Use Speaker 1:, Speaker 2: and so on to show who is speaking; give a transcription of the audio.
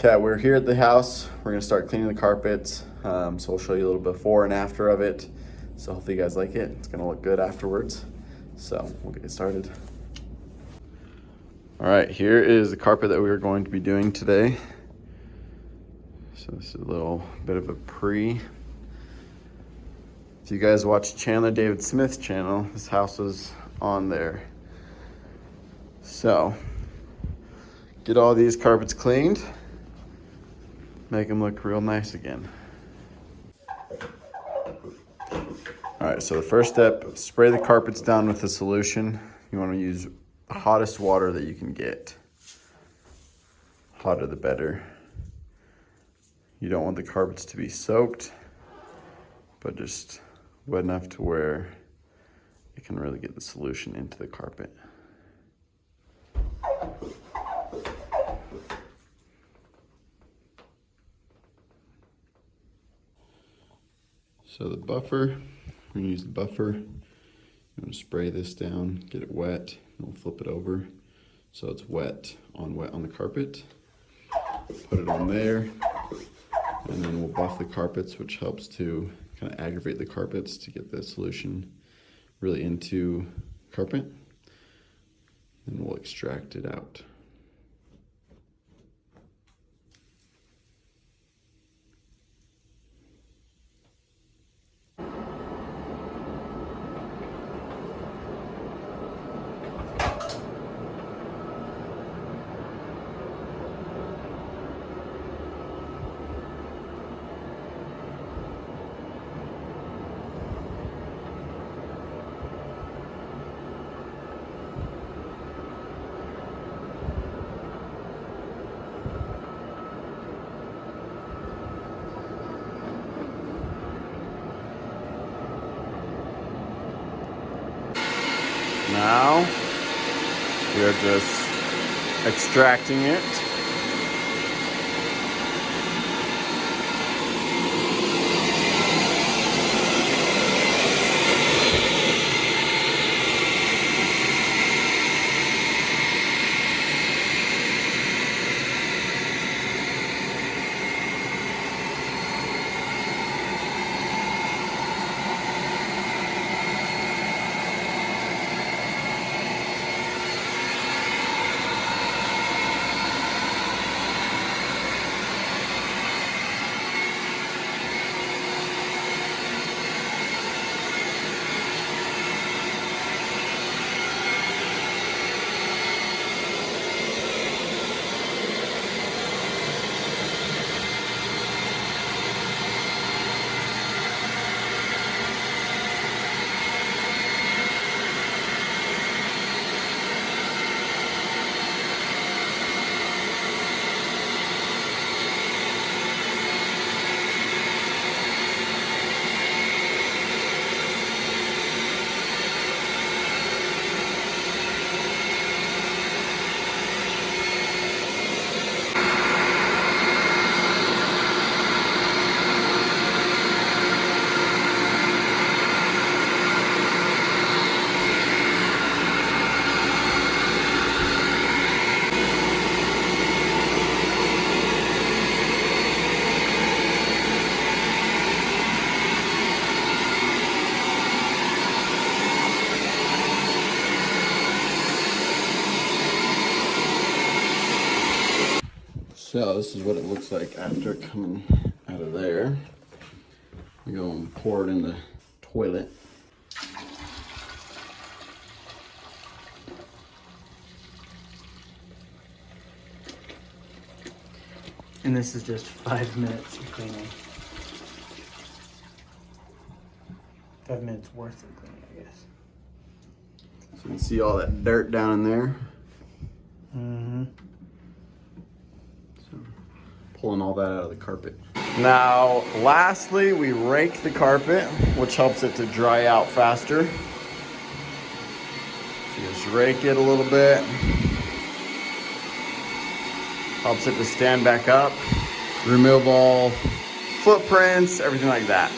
Speaker 1: Okay, we're here at the house. We're gonna start cleaning the carpets. So we'll show you a little before and after of it. So hopefully you guys like it. It's gonna look good afterwards. So we'll get started. All right, here is the carpet that we are going to be doing today. So this is a little bit of a pre. If you guys watch Chandler David Smith's channel, this house was on there. So get all these carpets cleaned. Make them look real nice again. All right, so the first step, spray the carpets down with a solution. You want to use the hottest water that you can get. Hotter the better. You don't want the carpets to be soaked, but just wet enough to where it can really get the solution into the carpet. So the buffer, we're gonna use the buffer. You want to spray this down, get it wet, and we'll flip it over so it's wet on the carpet. Put it on there, and then we'll buff the carpets, which helps to kind of aggravate the carpets to get the solution really into carpet. And we'll extract it out. Now we are just extracting it. So this is what it looks like after coming out of there. We go and pour it in the toilet.
Speaker 2: And this is just 5 minutes of cleaning. 5 minutes worth of cleaning, I guess.
Speaker 1: So you can see all that dirt down in there.
Speaker 2: Mm-hmm.
Speaker 1: So pulling all that out of the carpet. Now, lastly, we rake the carpet, which helps it to dry out faster. So you just rake it a little bit. Helps it to stand back up. Remove all footprints, everything like that.